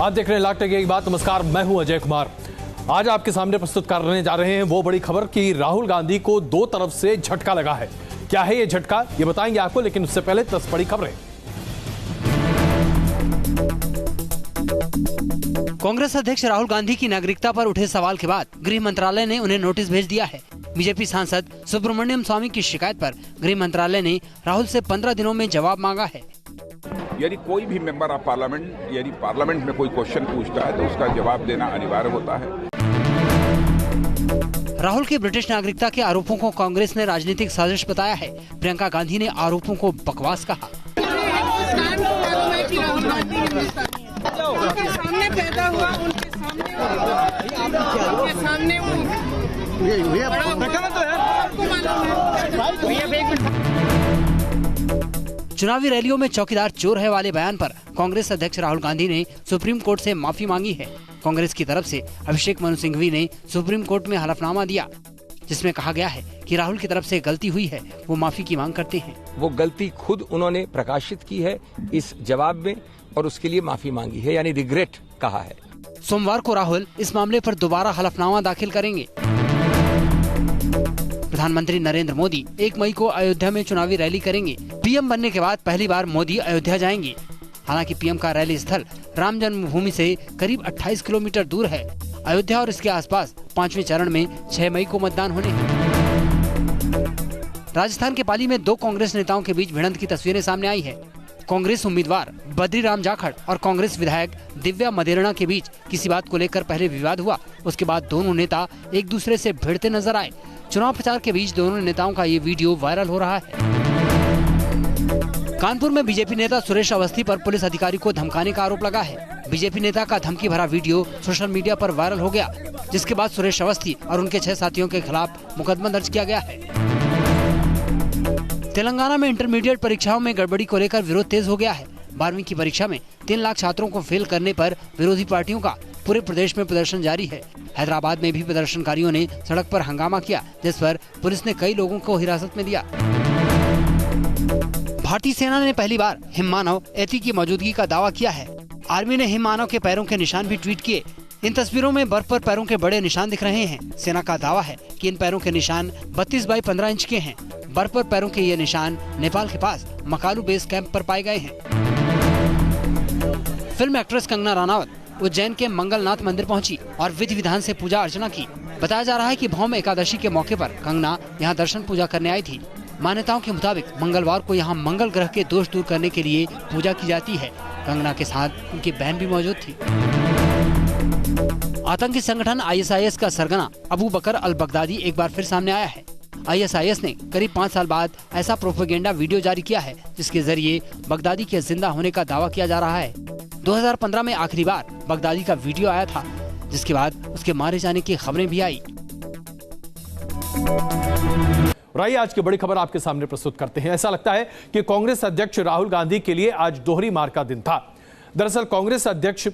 आप देख रहे हैं लाख टके की बात। नमस्कार, मैं हूं अजय कुमार। आज आपके सामने प्रस्तुत करने जा रहे हैं वो बड़ी खबर कि राहुल गांधी को दो तरफ से झटका लगा है। क्या है ये झटका, ये बताएंगे आपको, लेकिन उससे पहले 10 बड़ी खबरें। कांग्रेस अध्यक्ष राहुल गांधी की नागरिकता पर उठे सवाल के बाद गृह मंत्रालय ने उन्हें नोटिस भेज दिया है। बीजेपी सांसद सुब्रमण्यम स्वामी की शिकायत पर गृह मंत्रालय ने राहुल से 15 दिनों में जवाब मांगा है। यदि कोई भी मेंबर ऑफ पार्लियामेंट यदि पार्लियामेंट में कोई क्वेश्चन पूछता है तो उसका जवाब देना अनिवार्य होता है। राहुल की ब्रिटिश नागरिकता के आरोपों को कांग्रेस ने राजनीतिक साजिश बताया है। प्रियंका गांधी ने आरोपों को बकवास कहा। सामने पैदा हुआ, उनके सामने चुनावी रैलियों में चौकीदार चोर है वाले बयान पर कांग्रेस अध्यक्ष राहुल गांधी ने सुप्रीम कोर्ट से माफी मांगी है। कांग्रेस की तरफ से अभिषेक मनु सिंघवी ने सुप्रीम कोर्ट में हलफनामा दिया, जिसमें कहा गया है कि राहुल की तरफ से गलती हुई है, वो माफी की मांग करते हैं। वो गलती खुद उन्होंने प्रकाशित की है इस जवाब में और उसके लिए माफी मांगी है, यानी रिग्रेट कहा है। सोमवार को राहुल इस मामले पर दोबारा हलफनामा दाखिल करेंगे। प्रधानमंत्री नरेंद्र मोदी 1 मई को अयोध्या में चुनावी रैली करेंगे। पीएम बनने के बाद पहली बार मोदी अयोध्या जाएंगे। हालांकि पीएम का रैली स्थल राम जन्मभूमि से करीब 28 किलोमीटर दूर है। अयोध्या और इसके आसपास 5वें चरण में 6 मई को मतदान होने हैं। राजस्थान के पाली में 2 कांग्रेस नेताओं के बीच भिड़ंत की तस्वीरें सामने आई है। कांग्रेस उम्मीदवार बद्रीराम जाखड़ और कांग्रेस विधायक दिव्या मदेरणा के बीच किसी बात को लेकर पहले विवाद हुआ, उसके बाद दोनों नेता एक दूसरे से भिड़ते नजर आए। चुनाव प्रचार के बीच दोनों नेताओं का ये वीडियो वायरल हो रहा है। कानपुर में बीजेपी नेता सुरेश अवस्थी पर पुलिस अधिकारी को धमकाने का आरोप लगा है। बीजेपी नेता का धमकी भरा वीडियो सोशल मीडिया पर वायरल हो गया, जिसके बाद सुरेश अवस्थी और उनके 6 साथियों के खिलाफ मुकदमा दर्ज किया गया है। तेलंगाना में इंटरमीडिएट परीक्षाओं में गड़बड़ी को लेकर विरोध तेज हो गया है। 12वीं की परीक्षा में 3 लाख छात्रों को फेल करने पर विरोधी पार्टियों का पूरे प्रदेश में प्रदर्शन जारी है। हैदराबाद में भी प्रदर्शनकारियों ने सड़क पर हंगामा किया, जिस पर पुलिस ने कई लोगों को हिरासत में लिया। भारतीय सेना ने पहली बार हिम मानव एती की मौजूदगी का दावा किया है। आर्मी ने हिम मानव के पैरों के निशान भी ट्वीट किए। इन तस्वीरों में बर्फ पर पैरों के बड़े निशान दिख रहे हैं। सेना का दावा है कि इन पैरों के निशान 32 बाई 15 इंच के हैं। बर्फ पर पैरों के ये निशान नेपाल के पास मकालू बेस कैंप पर पाए गए हैं। फिल्म एक्ट्रेस कंगना रनावत उज्जैन के मंगलनाथ मंदिर पहुंची और विधि विधान से पूजा अर्चना की। बताया जा रहा है कि भौम एकादशी के मौके पर कंगना यहां दर्शन पूजा करने आई थी। मान्यताओं के मुताबिक मंगलवार को यहां मंगल ग्रह के दोष दूर करने के लिए पूजा की जाती है। कंगना के साथ उनकी बहन भी मौजूद थी। आतंकी संगठन ISIS का सरगना अबू बकर अल बगदादी एक बार फिर सामने आया है। ISIS ने करीब 5 साल बाद ऐसा प्रोपेगेंडा वीडियो जारी किया है, जिसके जरिए बगदादी के जिंदा होने का दावा किया जा रहा है। 2015 में आखिरी बार बगदादी का वीडियो आया था, जिसके बाद उसके मारे जाने की खबरें भी आई। आइए आज की बड़ी खबर आपके सामने प्रस्तुत करते हैं। ऐसा लगता है कि कांग्रेस अध्यक्ष राहुल गांधी के लिए आज दोहरी मार का दिन था। दरअसल कांग्रेस अध्यक्ष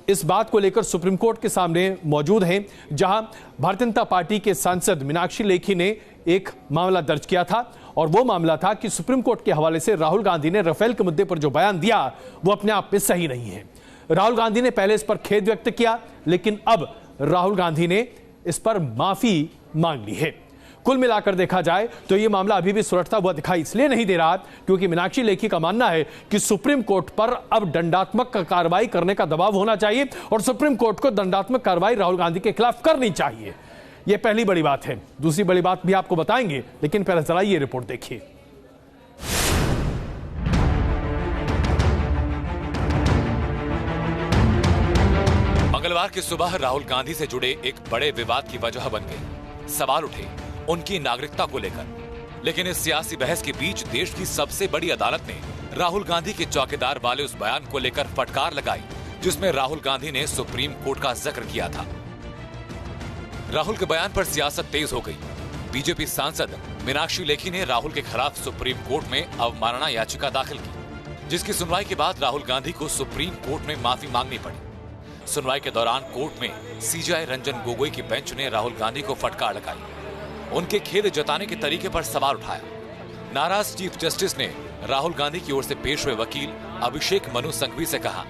इस बात को लेकर सुप्रीम कोर्ट के सामने मौजूद हैं, जहां भारतीय जनता पार्टी के सांसद मीनाक्षी लेखी ने एक मामला दर्ज किया था और वो मामला था कि सुप्रीम कोर्ट के हवाले से राहुल गांधी ने राफेल के मुद्दे पर जो बयान दिया वो अपने आप में सही नहीं है। राहुल गांधी ने पहले इस पर खेद व्यक्त किया, लेकिन अब राहुल गांधी ने इस पर माफी मांग ली है। कुल मिलाकर देखा जाए तो यह मामला अभी भी सुलझता हुआ दिखाई इसलिए नहीं दे रहा क्योंकि मीनाक्षी लेखी का मानना है कि सुप्रीम कोर्ट पर अब दंडात्मक कार्रवाई करने का दबाव होना चाहिए और सुप्रीम कोर्ट को दंडात्मक कार्रवाई राहुल गांधी के खिलाफ करनी चाहिए। यह पहली बड़ी बात है। दूसरी बड़ी बात भी आपको बताएंगे, लेकिन पहले जरा ये रिपोर्ट देखिए। मंगलवार की सुबह राहुल गांधी से जुड़े एक बड़े विवाद की वजह बन गई। सवाल उठे उनकी नागरिकता को लेकर, लेकिन इस सियासी बहस के बीच देश की सबसे बड़ी अदालत ने राहुल गांधी के चौकीदार वाले उस बयान को लेकर फटकार लगाई, जिसमें राहुल गांधी ने सुप्रीम कोर्ट का जिक्र किया था। राहुल के बयान पर सियासत तेज हो गई। बीजेपी सांसद मीनाक्षी लेखी ने राहुल के खिलाफ सुप्रीम कोर्ट में अवमानना याचिका दाखिल की, जिसकी सुनवाई के बाद राहुल गांधी को सुप्रीम कोर्ट में माफी मांगनी पड़ी। सुनवाई के दौरान कोर्ट में CJI रंजन गोगोई की बेंच ने राहुल गांधी को फटकार लगाई। उनके खेद जताने के तरीके पर सवाल उठाया। नाराज चीफ जस्टिस ने राहुल गांधी की ओर से पेश हुए वकील अभिषेक मनु सिंघवी से कहा,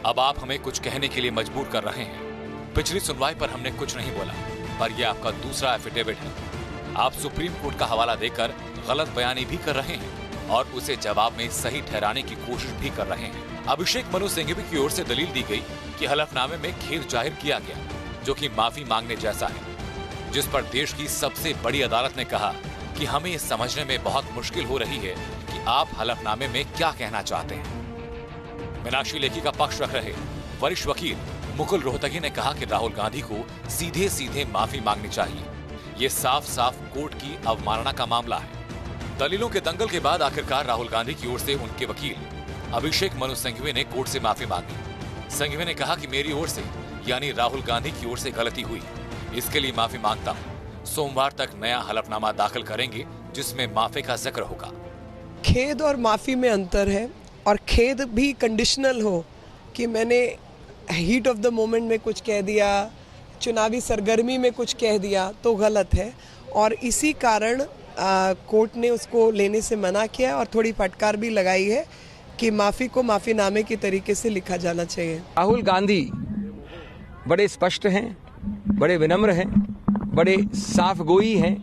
अब आप हमें कुछ कहने के लिए मजबूर कर रहे हैं। पिछली सुनवाई पर हमने कुछ नहीं बोला, पर यह आपका दूसरा एफिडेविट है। आप सुप्रीम कोर्ट का हवाला देकर गलत बयानी भी कर रहे हैं और उसे जवाब में सही ठहराने की कोशिश भी कर रहे हैं। अभिषेक मनु सिंघवी की ओर से दलील दी गई कि हलफनामे में खेद जाहिर किया गया, जो कि माफी मांगने जैसा है, जिस पर देश की सबसे बड़ी अदालत ने कहा कि हमें ये समझने में बहुत मुश्किल हो रही है कि आप हलफनामे में क्या कहना चाहते हैं। मीनाक्षी लेखी का पक्ष रख रहे वरिष्ठ वकील मुकुल रोहतगी ने कहा कि राहुल गांधी को सीधे सीधे माफी मांगनी चाहिए। ये साफ साफ कोर्ट की अवमानना का मामला है। दलीलों के दंगल के बाद आखिरकार राहुल गांधी की ओर से उनके वकील अभिषेक मनु सिंघवी ने कोर्ट से माफी मांगी। सिंघवी ने कहा कि मेरी ओर से यानी राहुल गांधी की ओर से गलती हुई, इसके लिए माफी मांगता हूं। सोमवार तक नया हलफनामा दाखिल करेंगे जिसमें माफी का जिक्र होगा। खेद और माफी में अंतर है, और खेद भी कंडीशनल हो कि मैंने हीट ऑफ द मोमेंट में कुछ कह दिया, चुनावी सरगर्मी में कुछ कह दिया तो गलत है, और इसी कारण कोर्ट ने उसको लेने से मना किया और थोड़ी फटकार भी लगाई है कि माफी को माफीनामे के तरीके से लिखा जाना चाहिए। राहुल गांधी बड़े स्पष्ट हैं, बड़े विनम्र हैं, बड़े साफ गोई हैं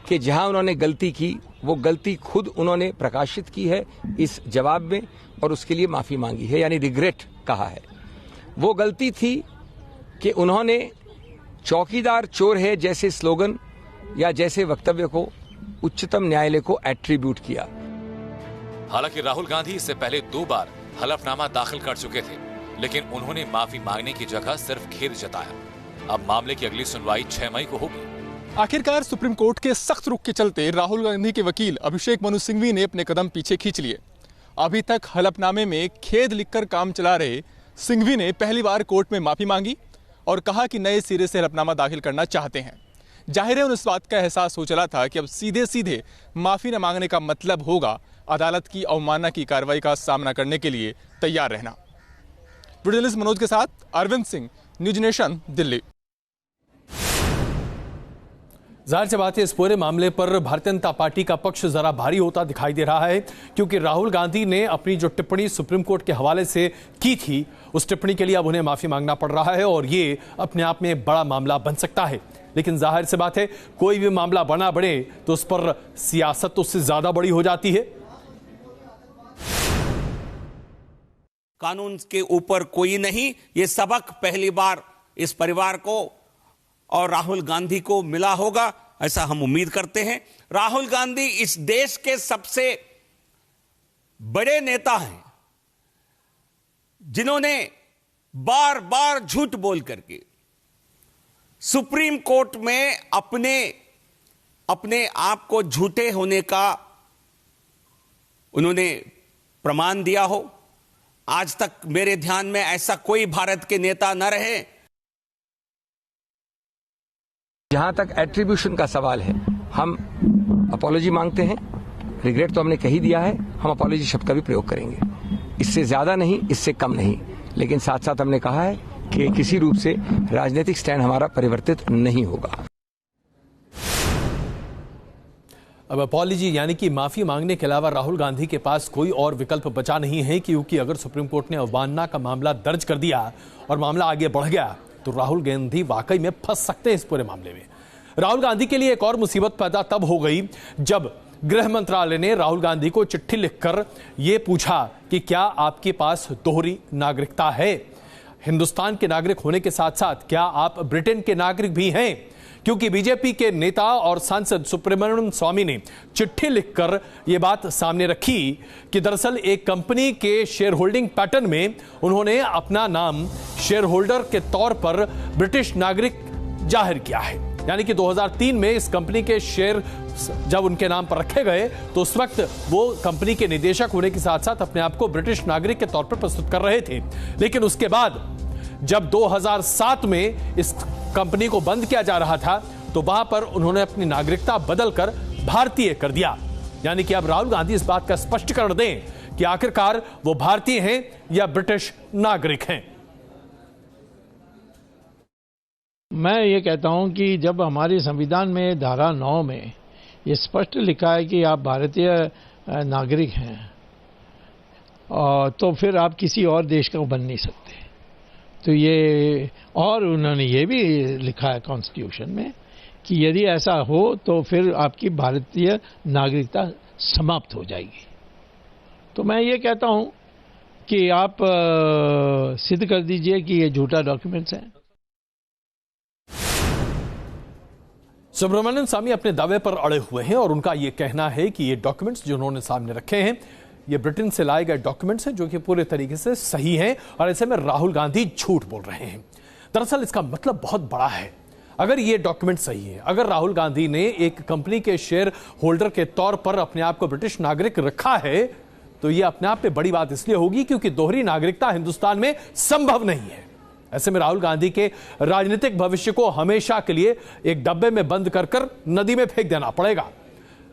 कि जहां उन्होंने गलती की वो गलती खुद उन्होंने प्रकाशित की है इस जवाब में, और उसके लिए माफी मांगी है, यानी रिग्रेट कहा है। वो गलती थी कि उन्होंने चौकीदार चोर है जैसे स्लोगन या जैसे वक्तव्य को उच्चतम न्यायालय को एट्रीब्यूट किया। हालांकि राहुल गांधी इससे पहले 2 बार हलफनामा दाखिल कर चुके थे, लेकिन उन्होंने माफी मांगने की जगह सिर्फ खेद जताया। अब मामले की अगली सुनवाई 6 मई को होगी। आखिरकार सुप्रीम कोर्ट के सख्त रुख के चलते राहुल गांधी के वकील अभिषेक मनु सिंघवी ने अपने कदम पीछे खींच लिए। अभी तक हलफनामे में खेद लिखकर काम चला रहे सिंघवी ने पहली बार कोर्ट में माफी मांगी और कहा कि नए सिरे से हलफनामा दाखिल करना चाहते हैं। जाहिर है उन्हें इस बात का एहसास हो चला था कि अब सीधे सीधे माफी न मांगने का मतलब होगा अदालत की अवमानना की कार्रवाई का सामना करने के लिए तैयार रहना। वीडियो जर्नलिस्ट मनोज के साथ अरविंद सिंह, न्यूज नेशन, दिल्ली। जाहिर सी बात है इस पूरे मामले पर भारतीय जनता पार्टी का पक्ष जरा भारी होता दिखाई दे रहा है, क्योंकि राहुल गांधी ने अपनी जो टिप्पणी सुप्रीम कोर्ट के हवाले से की थी उस टिप्पणी के लिए अब उन्हें माफी मांगना पड़ रहा है, और ये अपने आप में बड़ा मामला बन सकता है। लेकिन जाहिर सी बात है कोई भी मामला बना बढ़े तो उस पर सियासत उससे ज्यादा बड़ी हो जाती है। कानून के ऊपर कोई नहीं, ये सबक पहली बार इस परिवार को और राहुल गांधी को मिला होगा, ऐसा हम उम्मीद करते हैं। राहुल गांधी इस देश के सबसे बड़े नेता हैं, जिन्होंने बार बार झूठ बोल करके सुप्रीम कोर्ट में अपने आप को झूठे होने का उन्होंने प्रमाण दिया हो। आज तक मेरे ध्यान में ऐसा कोई भारत के नेता न रहे। जहां तक एट्रीब्यूशन का सवाल है, हम अपॉलॉजी मांगते हैं। रिग्रेट तो हमने कही दिया है, हम अपॉलॉजी शब्द का भी प्रयोग करेंगे। इससे ज्यादा नहीं, इससे कम नहीं, लेकिन साथ साथ हमने कहा है कि किसी रूप से राजनीतिक स्टैंड हमारा परिवर्तित नहीं होगा। अब अपॉलॉजी यानी कि माफी मांगने के अलावा राहुल गांधी के पास कोई और विकल्प बचा नहीं है, क्योंकि अगर सुप्रीम कोर्ट ने अवमानना का मामला दर्ज कर दिया और मामला आगे बढ़ गया तो राहुल गांधी वाकई में फंस सकते हैं इस पूरे मामले में। राहुल गांधी के लिए एक और मुसीबत पैदा तब हो गई जब गृह मंत्रालय ने राहुल गांधी को चिट्ठी लिखकर यह पूछा कि क्या आपके पास दोहरी नागरिकता है, हिंदुस्तान के नागरिक होने के साथ साथ क्या आप ब्रिटेन के नागरिक भी हैं, क्योंकि बीजेपी के नेता और सांसद सुब्रमण्यम स्वामी ने चिट्ठी लिखकर यह बात सामने रखी कि दरअसल एक कंपनी के शेयर होल्डिंग पैटर्न में उन्होंने अपना नाम शेयर होल्डर के तौर पर ब्रिटिश नागरिक जाहिर किया है। यानी कि 2003 में इस कंपनी के शेयर जब उनके नाम पर रखे गए तो उस वक्त वो कंपनी के निदेशक होने के साथ साथ अपने आप को ब्रिटिश नागरिक के तौर पर प्रस्तुत कर रहे थे। लेकिन उसके बाद जब 2007 में इस कंपनी को बंद किया जा रहा था तो वहां पर उन्होंने अपनी नागरिकता बदलकर भारतीय कर दिया। यानी कि अब राहुल गांधी इस बात का स्पष्टीकरण दें कि आखिरकार वो भारतीय हैं या ब्रिटिश नागरिक हैं। मैं ये कहता हूं कि जब हमारे संविधान में धारा 9 में ये स्पष्ट लिखा है कि आप भारतीय नागरिक हैं, तो फिर आप किसी और देश का बन नहीं सकते। तो ये, और उन्होंने ये भी लिखा है कॉन्स्टिट्यूशन में कि यदि ऐसा हो तो फिर आपकी भारतीय नागरिकता समाप्त हो जाएगी। तो मैं ये कहता हूं कि आप सिद्ध कर दीजिए कि ये झूठा डॉक्यूमेंट्स है। सुब्रमण्यम स्वामी अपने दावे पर अड़े हुए हैं और उनका यह कहना है कि ये डॉक्यूमेंट्स जो उन्होंने सामने रखे हैं ये ब्रिटेन से लाए गए डॉक्यूमेंट्स हैं जो कि पूरे तरीके से सही हैं और ऐसे में राहुल गांधी झूठ बोल रहे हैं। दरअसल इसका मतलब बहुत बड़ा है। अगर ये डॉक्यूमेंट सही है, अगर राहुल गांधी ने एक कंपनी के शेयर होल्डर के तौर पर अपने आप को ब्रिटिश नागरिक रखा है, तो ये अपने आप में बड़ी बात इसलिए होगी क्योंकि दोहरी नागरिकता हिंदुस्तान में संभव नहीं है। ऐसे में राहुल गांधी के राजनीतिक भविष्य को हमेशा के लिए एक डब्बे में बंद कर नदी में फेंक देना पड़ेगा।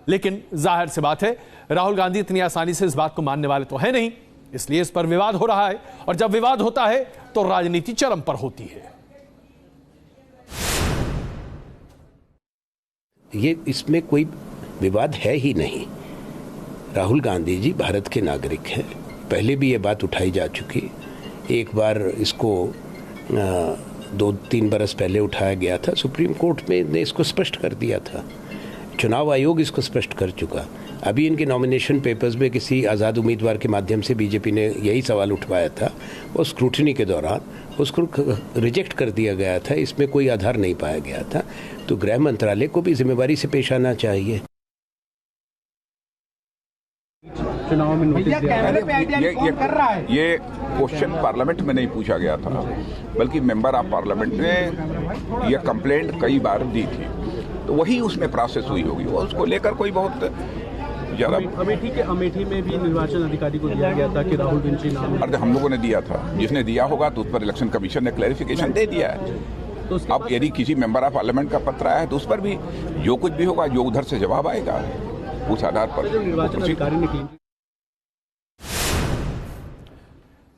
लेकिन जाहिर सी बात है, राहुल गांधी इतनी आसानी से इस बात को मानने वाले तो है नहीं, इसलिए इस पर विवाद हो रहा है और जब विवाद होता है तो राजनीति चरम पर होती है। ये इसमें कोई विवाद है ही नहीं। राहुल गांधी जी भारत के नागरिक हैं। पहले भी ये बात उठाई जा चुकी, एक बार इसको 2-3 बरस पहले उठाया गया था, सुप्रीम कोर्ट में ने इसको स्पष्ट कर दिया था, चुनाव आयोग इसको स्पष्ट कर चुका। अभी इनके नॉमिनेशन पेपर्स में किसी आज़ाद उम्मीदवार के माध्यम से बीजेपी ने यही सवाल उठवाया था और स्क्रूटनी के दौरान उसको रिजेक्ट कर दिया गया था, इसमें कोई आधार नहीं पाया गया था। तो गृह मंत्रालय को भी जिम्मेवारी से पेश आना चाहिए। चुनाव में नोटिस दिया ये क्वेश्चन पार्लियामेंट में नहीं पूछा गया था, बल्कि मेंबर ऑफ पार्लियामेंट ने यह कंप्लेंट कई बार दी थी, तो वही उसमें प्रोसेस हुई होगी। उसको लेकर कोई बहुत ज्यादा अमेठी में भी निर्वाचन अधिकारी को दिया गया था कि राहुल गांधी नाम, अरे हम लोगों ने दिया था, जिसने दिया होगा तो उस पर इलेक्शन कमीशन ने क्लैरिफिकेशन दे दिया है। तो अब यदि किसी मेंबर ऑफ पार्लियामेंट का पत्र आया है तो उस पर भी जो कुछ भी होगा, जो उधर से जवाब आएगा उस आधार पर।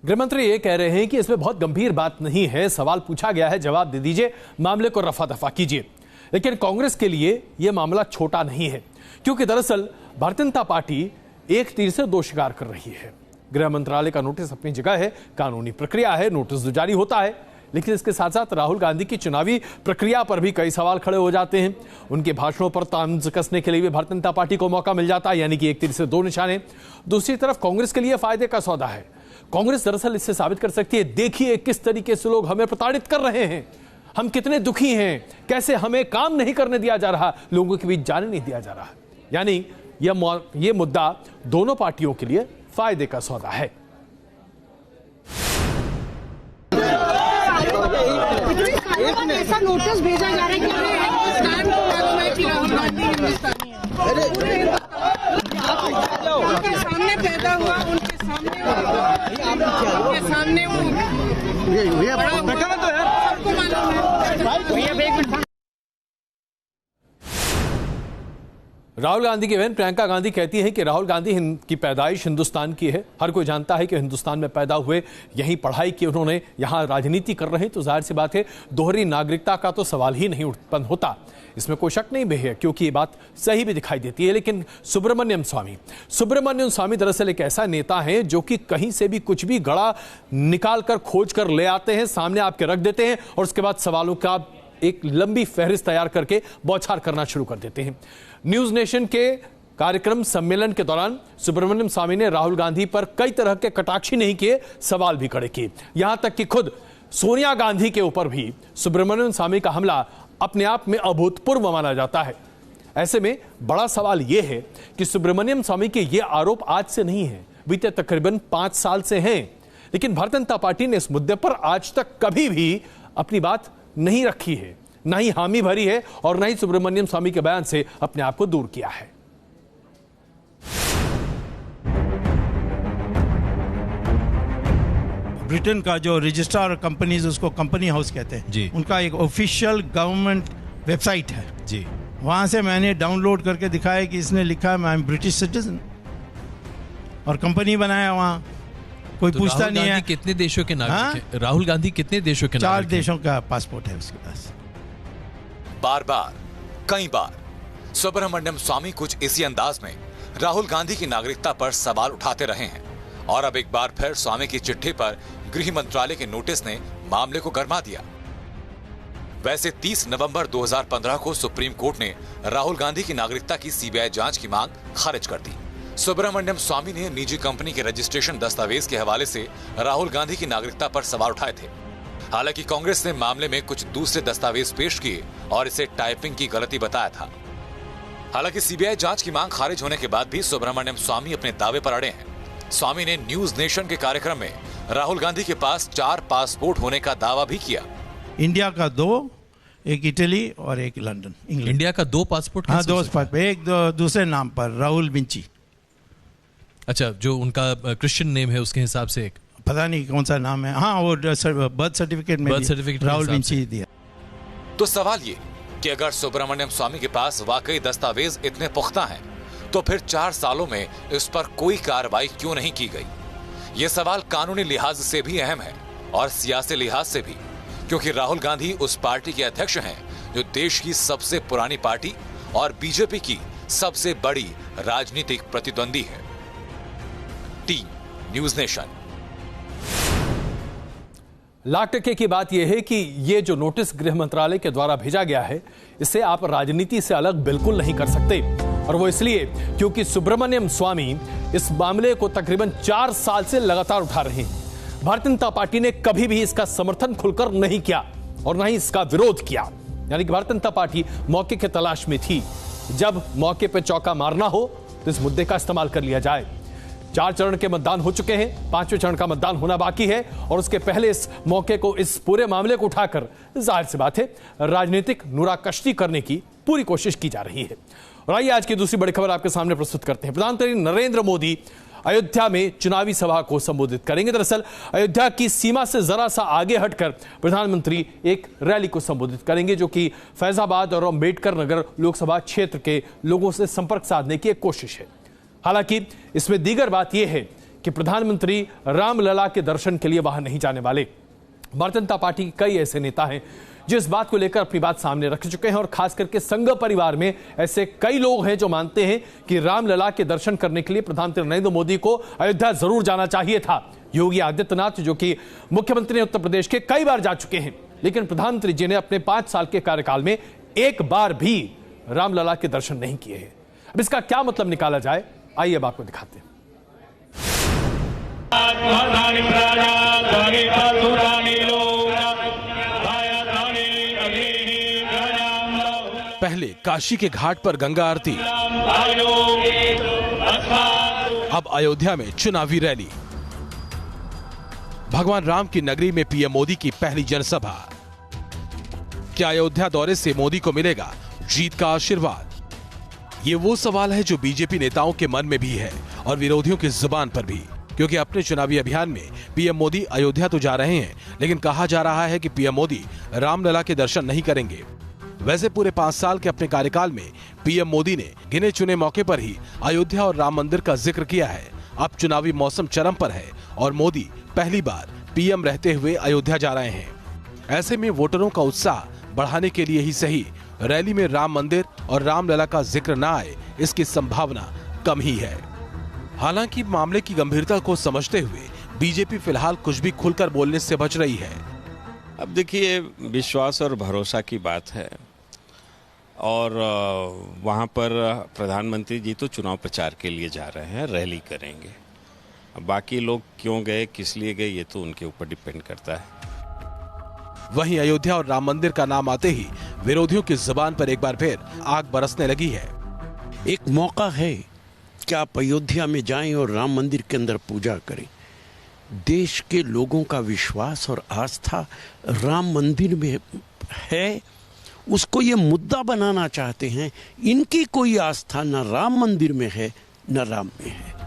गृहमंत्री ये कह रहे हैं कि इसमें बहुत गंभीर बात नहीं है, सवाल पूछा गया है, जवाब दे दीजिए, मामले को रफा दफा कीजिए। लेकिन कांग्रेस के लिए यह मामला छोटा नहीं है, क्योंकि दरअसल भारतीय जनता पार्टी एक तीर से दो शिकार कर रही है। गृह मंत्रालय का नोटिस अपनी जगह है, कानूनी प्रक्रिया है, नोटिस जारी होता है, लेकिन इसके साथ साथ राहुल गांधी की चुनावी प्रक्रिया पर भी कई सवाल खड़े हो जाते हैं। उनके भाषणों पर तंज कसने के लिए भी भारतीय जनता पार्टी को मौका मिल जाता है, यानी कि एक तीर से दो निशाने। दूसरी तरफ कांग्रेस के लिए फायदे का सौदा है। कांग्रेस दरअसल इससे साबित कर सकती है, देखिए किस तरीके से लोग हमें प्रताड़ित कर रहे हैं, हम कितने दुखी हैं, कैसे हमें काम नहीं करने दिया जा रहा, लोगों के बीच जाने नहीं दिया जा रहा। यानी यह मुद्दा दोनों पार्टियों के लिए फायदे का सौदा है। ऐसा नोटिस भेजा जा रहा है कि हिंदुस्तान को मालूम है कि राहुल गांधी हिंदुस्तानी है, उनके सामने पैदा हुआ, उनके सामने वो सबको मालूम है। राहुल गांधी की बहन प्रियंका गांधी कहती है कि राहुल गांधी की पैदाइश हिंदुस्तान की है, हर कोई जानता है कि हिंदुस्तान में पैदा हुए, यहीं पढ़ाई की उन्होंने, यहां राजनीति कर रहे हैं, तो जाहिर सी बात है दोहरी नागरिकता का तो सवाल ही नहीं उत्पन्न होता। इसमें कोई शक नहीं भी है, क्योंकि ये बात सही भी दिखाई देती है। लेकिन सुब्रमण्यम स्वामी दरअसल एक ऐसा नेता है जो कि कहीं से भी कुछ भी गड़ा निकाल कर खोज कर ले आते हैं, सामने आपके रख देते हैं और उसके बाद सवालों का एक लंबी फहरिस्त तैयार करके बौछार करना शुरू कर देते हैं। न्यूज नेशन के कार्यक्रम सम्मेलन के दौरान सुब्रमण्यम स्वामी ने राहुल गांधी पर कई तरह के कटाक्ष नहीं किए, सवाल भी खड़े किए। यहां तक कि खुद सोनिया गांधी के ऊपर भी सुब्रमण्यम स्वामी का हमला अपने आप में अभूतपूर्व माना जाता है। ऐसे में बड़ा सवाल यह है कि सुब्रमण्यम स्वामी के ये आरोप आज से नहीं है, बीते तकरीबन 5 साल से हैं, लेकिन भारतीय जनता पार्टी ने इस मुद्दे पर आज तक कभी भी अपनी बात नहीं रखी है, ना ही हामी भरी है और ना ही सुब्रमण्यम स्वामी के बयान से अपने आप को दूर किया है। ब्रिटेन का जो रजिस्ट्रार कंपनीज, उसको कंपनी हाउस कहते हैं जी, उनका एक ऑफिशियल गवर्नमेंट वेबसाइट है जी, वहां से मैंने डाउनलोड करके दिखाया कि इसने लिखा है आई एम ब्रिटिश सिटीजन और कंपनी बनाया वहां, कोई तो पूछता नहीं है कितने देशों के नागरिक हैं? राहुल गांधी कितने देशों के नागरिक हैं? 4 देशों का पासपोर्ट है उसके पास। बार बार कई बार सुब्रमण्यम स्वामी कुछ इसी अंदाज में राहुल गांधी की नागरिकता पर सवाल उठाते रहे हैं और अब एक बार फिर स्वामी की चिट्ठी पर गृह मंत्रालय के नोटिस ने मामले को गरमा दिया। वैसे 30 नवंबर 2015 को सुप्रीम कोर्ट ने राहुल गांधी की नागरिकता की सीबीआई जांच की मांग खारिज कर दी। सुब्रमण्यम स्वामी ने निजी कंपनी के रजिस्ट्रेशन दस्तावेज के हवाले से राहुल गांधी की नागरिकता पर सवाल उठाए थे। हालांकि कांग्रेस ने मामले में कुछ दूसरे दस्तावेज पेश किए और इसे टाइपिंग की गलती बताया था। हालांकि सीबीआई जांच की मांग खारिज होने के बाद भी सुब्रमण्यम स्वामी अपने दावे पर अड़े हैं। स्वामी ने न्यूज नेशन के कार्यक्रम में राहुल गांधी के पास 4 पासपोर्ट होने का दावा भी किया। इंडिया का 2, एक इटली और एक लंदन। इंडिया का 2 पासपोर्ट? हाँ, 2 पासपोर्ट, एक दूसरे नाम पर राहुल विंची। अच्छा, जो उनका क्रिश्चियन नेम है उसके हिसाब से एक पता नहीं कौन सा नाम है। हाँ, वो बर्थ सर्टिफिकेट में राहुल विंची दिया। तो सवाल ये कि अगर सुब्रमण्यम स्वामी के पास वाकई दस्तावेज इतने पुख्ता हैं, तो फिर 4 सालों में इस पर कोई कार्रवाई क्यों नहीं की गई? ये सवाल कानूनी लिहाज से भी अहम है और सियासी लिहाज से भी, क्योंकि राहुल गांधी उस पार्टी के अध्यक्ष हैं जो देश की सबसे पुरानी पार्टी और बीजेपी की सबसे बड़ी राजनीतिक प्रतिद्वंदी है। Team news nation. लाख टके की बात यह है कि ये जो नोटिस गृह मंत्रालय के द्वारा भेजा गया है, इसे आप राजनीति से अलग बिल्कुल नहीं कर सकते, और वो इसलिए क्योंकि सुब्रमण्यम स्वामी इस मामले को तकरीबन 4 साल से लगातार उठा रहे हैं। भारतीय जनता पार्टी ने कभी भी इसका समर्थन खुलकर नहीं किया और न ही इसका विरोध किया। यानी कि भारतीय जनता पार्टी मौके की तलाश में थी, जब मौके पर चौका मारना हो तो इस मुद्दे का इस्तेमाल कर लिया जाए। 4 चरण के मतदान हो चुके हैं, 5वें चरण का मतदान होना बाकी है, और उसके पहले इस मौके को, इस पूरे मामले को उठाकर जाहिर सी बात है राजनीतिक नुराकश्ती करने की पूरी कोशिश की जा रही है। और आइए आज की दूसरी बड़ी खबर आपके सामने प्रस्तुत करते हैं। प्रधानमंत्री नरेंद्र मोदी अयोध्या में चुनावी सभा को संबोधित करेंगे। दरअसल अयोध्या की सीमा से जरा सा आगे हटकर प्रधानमंत्री एक रैली को संबोधित करेंगे, जो कि फैजाबाद और अंबेडकर नगर लोकसभा क्षेत्र के लोगों से संपर्क साधने की एक कोशिश है। हालांकि इसमें दीगर बात यह है कि प्रधानमंत्री रामलला के दर्शन के लिए वहां नहीं जाने वाले। भारतीय जनता पार्टी के कई ऐसे नेता हैं जो इस बात को लेकर अपनी बात सामने रख चुके हैं, और खास करके संघ परिवार में ऐसे कई लोग हैं जो मानते हैं कि रामलला के दर्शन करने के लिए प्रधानमंत्री नरेंद्र मोदी को अयोध्या जरूर जाना चाहिए था। योगी आदित्यनाथ, जो कि मुख्यमंत्री उत्तर प्रदेश के, कई बार जा चुके हैं, लेकिन प्रधानमंत्री जी ने अपने 5 साल के कार्यकाल में एक बार भी रामलला के दर्शन नहीं किए हैं। अब इसका क्या मतलब निकाला जाए, आइए अब आपको दिखाते हैं। पहले काशी के घाट पर गंगा आरती, अब अयोध्या में चुनावी रैली। भगवान राम की नगरी में पीएम मोदी की पहली जनसभा। क्या अयोध्या दौरे से मोदी को मिलेगा जीत का आशीर्वाद? ये वो सवाल है जो बीजेपी नेताओं के मन में भी है और विरोधियों की जुबान पर भी, क्योंकि अपने चुनावी अभियान में पीएम मोदी अयोध्या तो जा रहे हैं, लेकिन कहा जा रहा है कि पीएम मोदी रामलला के दर्शन नहीं करेंगे। वैसे पूरे 5 साल के अपने कार्यकाल में पीएम मोदी ने गिने चुने मौके पर ही अयोध्या और राम मंदिर का जिक्र किया है। अब चुनावी मौसम चरम पर है और मोदी पहली बार पीएम रहते हुए अयोध्या जा रहे हैं। ऐसे में वोटरों का उत्साह बढ़ाने के लिए ही सही, रैली में राम मंदिर और रामलला का जिक्र न आए, इसकी संभावना कम ही है। हालांकि मामले की गंभीरता को समझते हुए बीजेपी फिलहाल कुछ भी खुलकर बोलने से बच रही है। अब देखिए, विश्वास और भरोसा की बात है, और वहाँ पर प्रधानमंत्री जी तो चुनाव प्रचार के लिए जा रहे हैं, रैली करेंगे। अब बाकी लोग क्यों गए, किस लिए गए, ये तो उनके ऊपर डिपेंड करता है। वहीं अयोध्या और राम मंदिर का नाम आते ही विरोधियों की जुबान पर एक बार फिर आग बरसने लगी है। एक मौका है कि आप अयोध्या में जाएं और राम मंदिर के अंदर पूजा करें। देश के लोगों का विश्वास और आस्था राम मंदिर में है, उसको ये मुद्दा बनाना चाहते हैं। इनकी कोई आस्था न राम मंदिर में है न राम में है।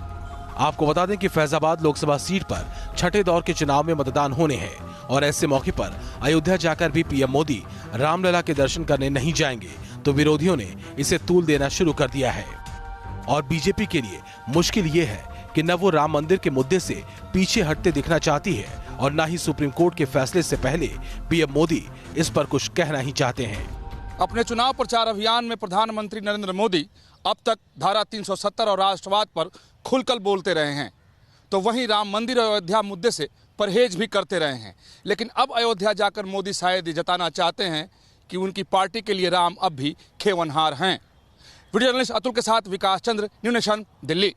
आपको बता दें कि फैजाबाद लोकसभा सीट पर 6ठे दौर के चुनाव में मतदान होने हैं, और ऐसे मौके पर अयोध्या जाकर भी पीएम मोदी रामलला के दर्शन करने नहीं जाएंगे, तो विरोधियों ने इसे तूल देना शुरू कर दिया है। और बीजेपी के लिए मुश्किल ये है कि न वो राम मंदिर के मुद्दे से पीछे हटते दिखना चाहती है, और न ही सुप्रीम कोर्ट के फैसले से पहले पीएम मोदी इस पर कुछ कहना ही चाहते हैं। अपने चुनाव प्रचार अभियान में प्रधानमंत्री नरेंद्र मोदी अब तक धारा 370 और राष्ट्रवाद पर खुलकर बोलते रहे हैं। तो वहीं राम मंदिर और अयोध्या मुद्दे से परहेज भी करते रहे हैं। लेकिन अब अयोध्या जाकर मोदी शायद ये जताना चाहते हैं कि उनकी पार्टी के लिए राम अब भी खेवनहार हैं। वीडियो जर्नलिस्ट अतुल के साथ विकास चंद्र, न्यूज़ नेशन, दिल्ली।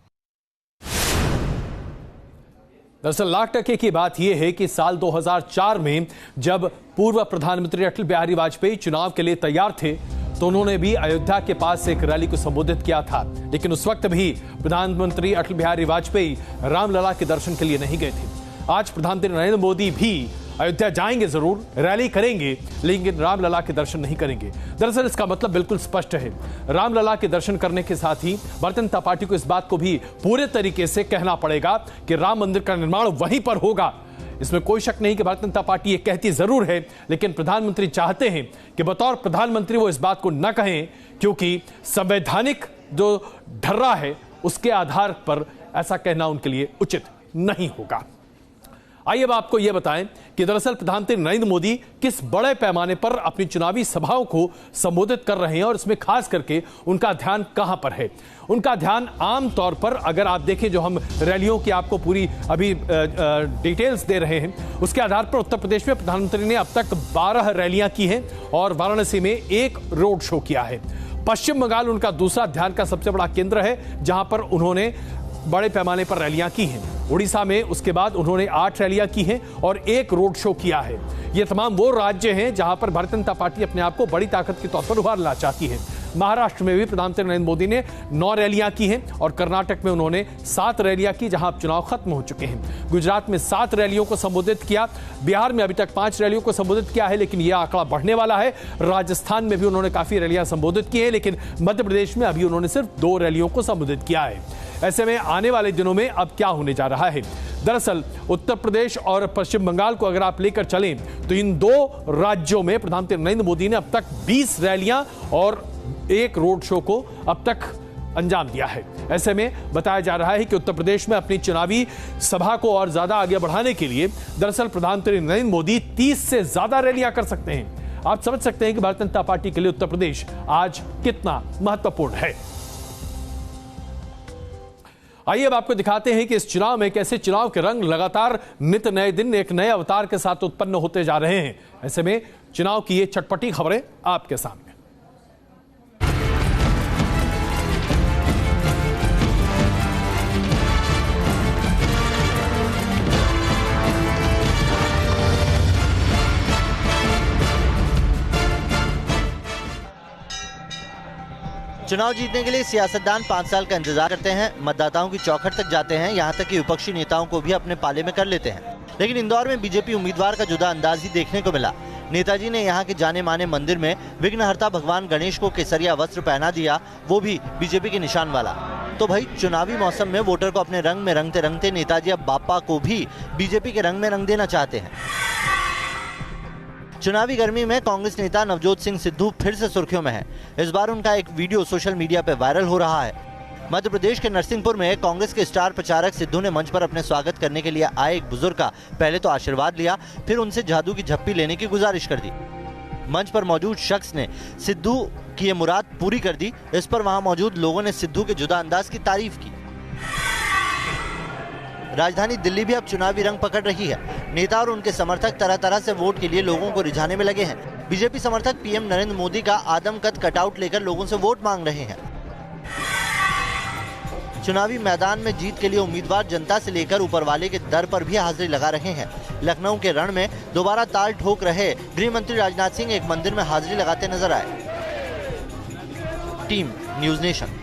दरअसल लाख टके की बात यह है कि साल 2004 में जब पूर्व प्रधानमंत्री अटल बिहारी वाजपेयी चुनाव के लिए तैयार थे तो उन्होंने भी अयोध्या के पास एक रैली को संबोधित किया था, लेकिन उस वक्त भी प्रधानमंत्री अटल बिहारी वाजपेयी रामलला के दर्शन के लिए नहीं गए थे। आज प्रधानमंत्री नरेंद्र मोदी भी अयोध्या जाएंगे जरूर, रैली करेंगे, लेकिन रामलला के दर्शन नहीं करेंगे। दरअसल इसका मतलब बिल्कुल स्पष्ट है। रामलला के दर्शन करने के साथ ही भारतीय जनता पार्टी को इस बात को भी पूरे तरीके से कहना पड़ेगा कि राम मंदिर का निर्माण वहीं पर होगा। इसमें कोई शक नहीं कि भारतीय जनता पार्टी ये कहती जरूर है, लेकिन प्रधानमंत्री चाहते हैं कि बतौर प्रधानमंत्री वो इस बात को न कहें, क्योंकि संवैधानिक जो ढर्रा है उसके आधार पर ऐसा कहना उनके लिए उचित नहीं होगा। आइए अब आपको यह बताएं कि दरअसल प्रधानमंत्री नरेंद्र मोदी किस बड़े पैमाने पर अपनी चुनावी सभाओं को संबोधित कर रहे हैं और इसमें खास करके उनका ध्यान कहां पर है। उनका ध्यान आमतौर पर अगर आप देखें, जो हम रैलियों की आपको पूरी अभी डिटेल्स दे रहे हैं, उसके आधार पर उत्तर प्रदेश में प्रधानमंत्री ने अब तक 12 रैलियां की हैं और वाराणसी में 1 रोड शो किया है। पश्चिम बंगाल उनका दूसरा ध्यान का सबसे बड़ा केंद्र है, जहां पर उन्होंने बड़े पैमाने पर रैलियां की हैं। उड़ीसा में उसके बाद उन्होंने 8 रैलियां की हैं और 1 रोड शो किया है। ये तमाम वो राज्य हैं जहां पर भारतीय जनता पार्टी अपने आप को बड़ी ताकत के तौर पर उभारना चाहती है। महाराष्ट्र में भी प्रधानमंत्री नरेंद्र मोदी ने 9 रैलियां की हैं और कर्नाटक में उन्होंने 7 रैलियां की, जहां अब चुनाव खत्म हो चुके हैं। गुजरात में 7 रैलियों को संबोधित किया। बिहार में अभी तक 5 रैलियों को संबोधित किया है, लेकिन यह आंकड़ा बढ़ने वाला है। राजस्थान में भी उन्होंने काफी रैलियां संबोधित की हैं, लेकिन मध्य प्रदेश में अभी उन्होंने सिर्फ 2 रैलियों को संबोधित किया है। ऐसे में आने वाले दिनों में अब क्या होने जा रहा है? दरअसल उत्तर प्रदेश और पश्चिम बंगाल को अगर आप लेकर चलें तो इन 2 राज्यों में प्रधानमंत्री नरेंद्र मोदी ने अब तक 20 रैलियां और 1 रोड शो को अब तक अंजाम दिया है। ऐसे में बताया जा रहा है कि उत्तर प्रदेश में अपनी चुनावी सभा को और ज्यादा आगे बढ़ाने के लिए दरअसल प्रधानमंत्री नरेंद्र मोदी 30 से ज्यादा रैलियां कर सकते हैं। आप समझ सकते हैं कि भारतीय जनता पार्टी के लिए उत्तर प्रदेश आज कितना महत्वपूर्ण है। आइए अब आपको दिखाते हैं कि इस चुनाव में कैसे चुनाव के रंग लगातार नित नए दिन एक नए अवतार के साथ उत्पन्न होते जा रहे हैं। ऐसे में चुनाव की ये चटपटी खबरें आपके सामने। चुनाव जीतने के लिए सियासतदान 5 साल का इंतजार करते हैं, मतदाताओं की चौखट तक जाते हैं, यहाँ तक कि विपक्षी नेताओं को भी अपने पाले में कर लेते हैं। लेकिन इंदौर में बीजेपी उम्मीदवार का जुदा अंदाज ही देखने को मिला। नेताजी ने यहाँ के जाने माने मंदिर में विघ्नहर्ता भगवान गणेश को केसरिया वस्त्र पहना दिया, वो भी बीजेपी के निशान वाला। तो भाई चुनावी मौसम में वोटर को अपने रंग में रंगते रंगते नेताजी अब बापा को भी बीजेपी के रंग में रंग देना चाहते हैं। चुनावी गर्मी में कांग्रेस नेता नवजोत सिंह सिद्धू फिर से सुर्खियों में है। इस बार उनका एक वीडियो सोशल मीडिया पर वायरल हो रहा है। मध्य प्रदेश के नरसिंहपुर में कांग्रेस के स्टार प्रचारक सिद्धू ने मंच पर अपने स्वागत करने के लिए आए एक बुजुर्ग का पहले तो आशीर्वाद लिया, फिर उनसे जादू की झप्पी लेने की गुजारिश कर दी। मंच पर मौजूद शख्स ने सिद्धू की ये मुराद पूरी कर दी। इस पर वहां मौजूद लोगों ने सिद्धू के जुदा अंदाज की तारीफ की। राजधानी दिल्ली भी अब चुनावी रंग पकड़ रही है। नेता और उनके समर्थक तरह तरह से वोट के लिए लोगों को रिझाने में लगे हैं। बीजेपी समर्थक पीएम नरेंद्र मोदी का आदमकद कटआउट लेकर लोगों से वोट मांग रहे हैं। चुनावी मैदान में जीत के लिए उम्मीदवार जनता से लेकर ऊपर वाले के दर पर भी हाजिरी लगा रहे हैं। लखनऊ के रण में दोबारा ताल ठोक रहे गृह मंत्री राजनाथ सिंह एक मंदिर में हाजिरी लगाते नजर आए। Team news nation.